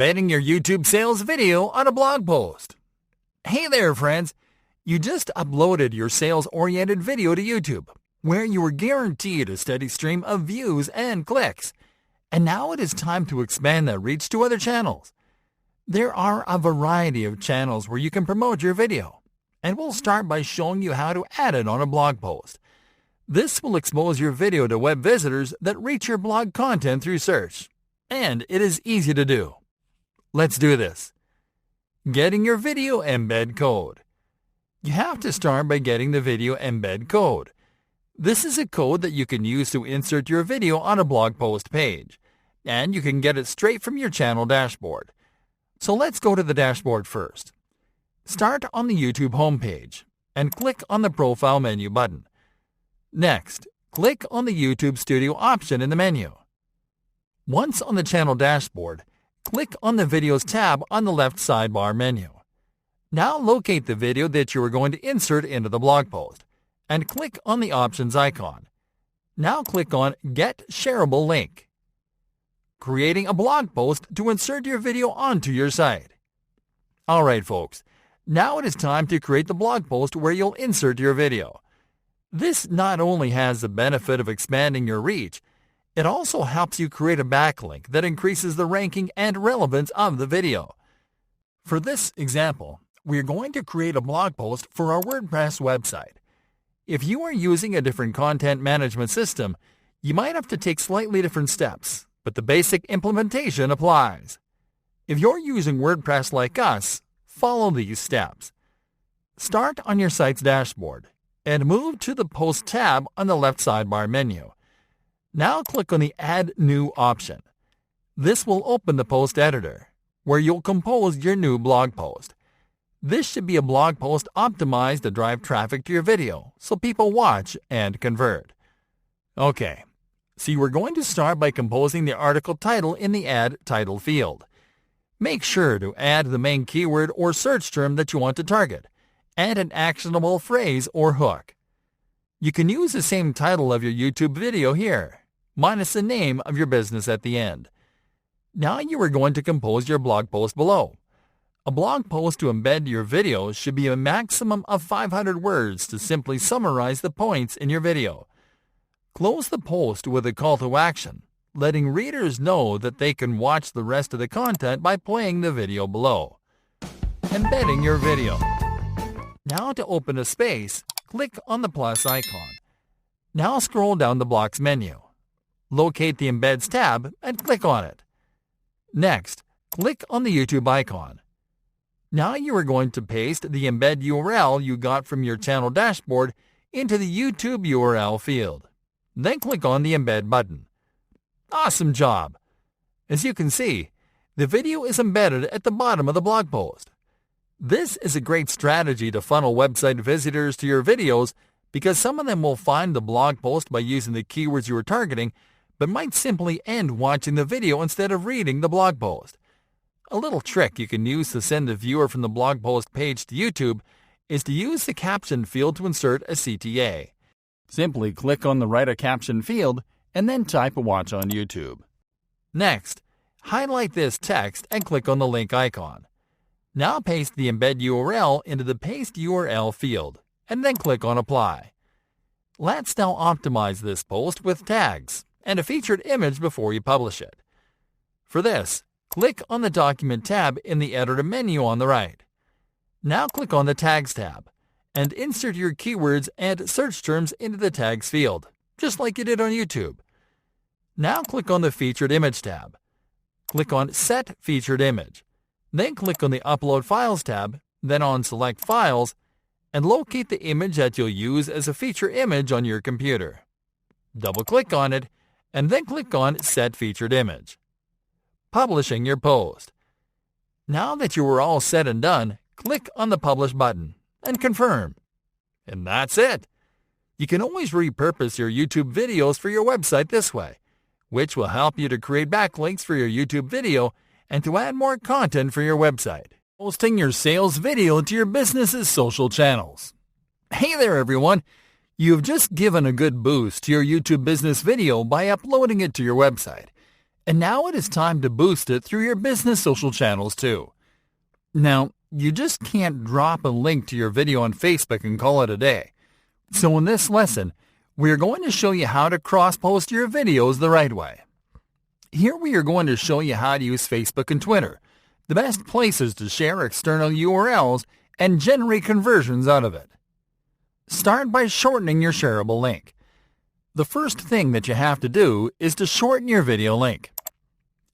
Embedding your YouTube sales video on a blog post. Hey there, friends. You just uploaded your sales-oriented video to YouTube, where you were guaranteed a steady stream of views and clicks. And now it is time to expand that reach to other channels. There are a variety of channels where you can promote your video, and we'll start by showing you how to add it on a blog post. This will expose your video to web visitors that reach your blog content through search, and it is easy to do. Let's do this. Getting your video embed code. You have to start by getting the video embed code. This is a code that you can use to insert your video on a blog post page, and you can get it straight from your channel dashboard. So let's go to the dashboard first. Start on the YouTube homepage and click on the Profile menu button. Next, click on the YouTube Studio option in the menu. Once on the channel dashboard, click on the Videos tab on the left sidebar menu. Now locate the video that you are going to insert into the blog post and click on the Options icon. Now click on Get Shareable Link. Creating a blog post to insert your video onto your site. Alright folks, now it is time to create the blog post where you'll insert your video. This not only has the benefit of expanding your reach, it also helps you create a backlink that increases the ranking and relevance of the video. For this example, we are going to create a blog post for our WordPress website. If you are using a different content management system, you might have to take slightly different steps, but the basic implementation applies. If you're using WordPress like us, follow these steps. Start on your site's dashboard and move to the Post tab on the left sidebar menu. Now click on the Add New option. This will open the post editor, where you'll compose your new blog post. This should be a blog post optimized to drive traffic to your video, so people watch and convert. Okay, so you are going to start by composing the article title in the Add Title field. Make sure to add the main keyword or search term that you want to target, and an actionable phrase or hook. You can use the same title of your YouTube video here, minus the name of your business at the end. Now you are going to compose your blog post below. A blog post to embed your video should be a maximum of 500 words to simply summarize the points in your video. Close the post with a call to action, letting readers know that they can watch the rest of the content by playing the video below. Embedding your video. Now to open a space, click on the plus icon. Now scroll down the blocks menu. Locate the Embeds tab and click on it. Next, click on the YouTube icon. Now you are going to paste the embed URL you got from your channel dashboard into the YouTube URL field. Then click on the Embed button. Awesome job! As you can see, the video is embedded at the bottom of the blog post. This is a great strategy to funnel website visitors to your videos because some of them will find the blog post by using the keywords you are targeting, but might simply end watching the video instead of reading the blog post. A little trick you can use to send the viewer from the blog post page to YouTube is to use the caption field to insert a CTA. Simply click on the Write a Caption field and then type Watch on YouTube. Next, highlight this text and click on the link icon. Now paste the embed URL into the Paste URL field and then click on Apply. Let's now optimize this post with tags and a featured image before you publish it. For this, click on the Document tab in the Editor menu on the right. Now click on the Tags tab and insert your keywords and search terms into the Tags field, just like you did on YouTube. Now click on the Featured Image tab. Click on Set Featured Image. Then click on the Upload Files tab, then on Select Files, and locate the image that you'll use as a feature image on your computer. Double-click on it, and then click on Set Featured Image. Publishing your post. Now that you are all set and done, click on the Publish button and confirm. And that's it. You can always repurpose your YouTube videos for your website this way, which will help you to create backlinks for your YouTube video and to add more content for your website. Posting your sales video to your business's social channels. Hey there everyone! You've just given a good boost to your YouTube business video by uploading it to your website. And now it is time to boost it through your business social channels too. Now, you just can't drop a link to your video on Facebook and call it a day. So in this lesson, we are going to show you how to cross-post your videos the right way. Here we are going to show you how to use Facebook and Twitter, the best places to share external URLs and generate conversions out of it. Start by shortening your shareable link. The first thing that you have to do is to shorten your video link.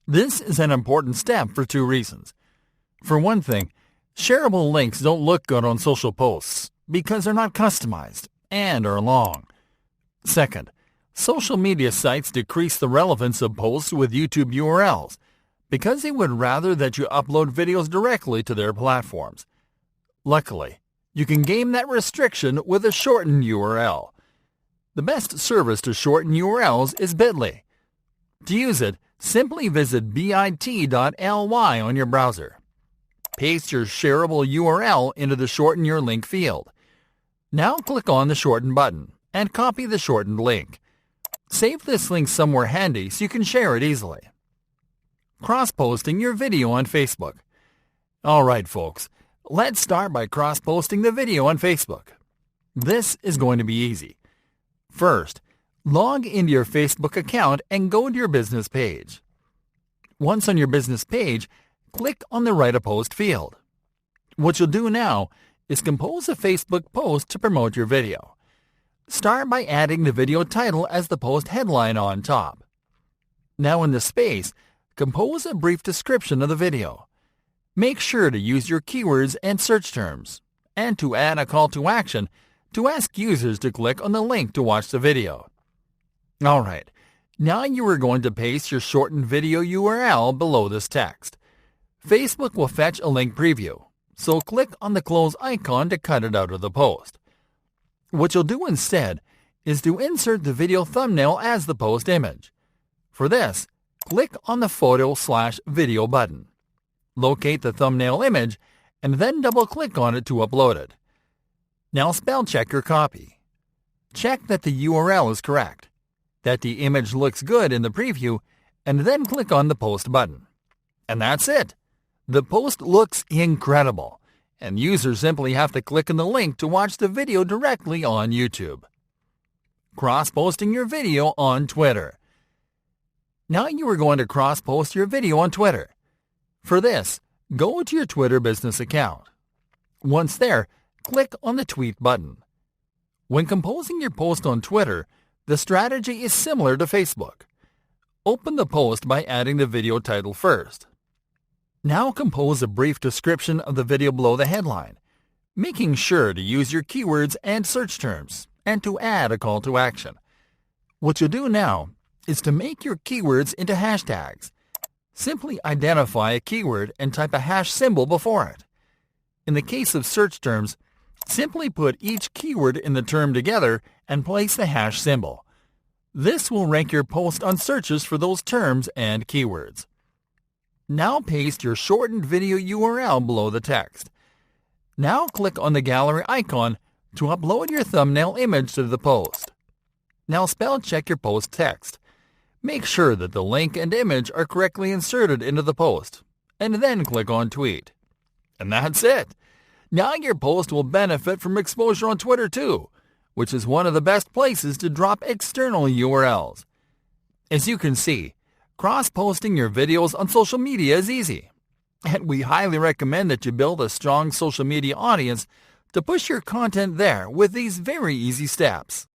This is an important step for two reasons. For one thing, shareable links don't look good on social posts because they're not customized and are long. Second, social media sites decrease the relevance of posts with YouTube URLs because they would rather that you upload videos directly to their platforms. Luckily, you can game that restriction with a shortened URL. The best service to shorten URLs is Bitly. To use it, simply visit bit.ly on your browser. Paste your shareable URL into the Shorten Your Link field. Now click on the Shorten button and copy the shortened link. Save this link somewhere handy so you can share it easily. Cross-posting your video on Facebook. Alright folks, let's start by cross-posting the video on Facebook. This is going to be easy. First, log into your Facebook account and go to your business page. Once on your business page, click on the Write a Post field. What you'll do now is compose a Facebook post to promote your video. Start by adding the video title as the post headline on top. Now in the space, compose a brief description of the video. Make sure to use your keywords and search terms, and to add a call to action to ask users to click on the link to watch the video. Alright, now you are going to paste your shortened video URL below this text. Facebook will fetch a link preview, so click on the close icon to cut it out of the post. What you'll do instead is to insert the video thumbnail as the post image. For this, click on the Photo/Video button. Locate the thumbnail image and then double-click on it to upload it. Now spell check your copy. Check that the URL is correct, that the image looks good in the preview, and then click on the Post button. And that's it! The post looks incredible, and users simply have to click on the link to watch the video directly on YouTube. Cross-posting your video on Twitter. Now you are going to cross-post your video on Twitter. For this, go to your Twitter business account. Once there, click on the Tweet button. When composing your post on Twitter, the strategy is similar to Facebook. Open the post by adding the video title first. Now compose a brief description of the video below the headline, making sure to use your keywords and search terms, and to add a call to action. What you'll do now is to make your keywords into hashtags. Simply identify a keyword and type a hash symbol before it. In the case of search terms, simply put each keyword in the term together and place the hash symbol. This will rank your post on searches for those terms and keywords. Now paste your shortened video URL below the text. Now click on the gallery icon to upload your thumbnail image to the post. Now spell check your post text. Make sure that the link and image are correctly inserted into the post, and then click on Tweet. And that's it! Now your post will benefit from exposure on Twitter too, which is one of the best places to drop external URLs. As you can see, cross-posting your videos on social media is easy, and we highly recommend that you build a strong social media audience to push your content there with these very easy steps.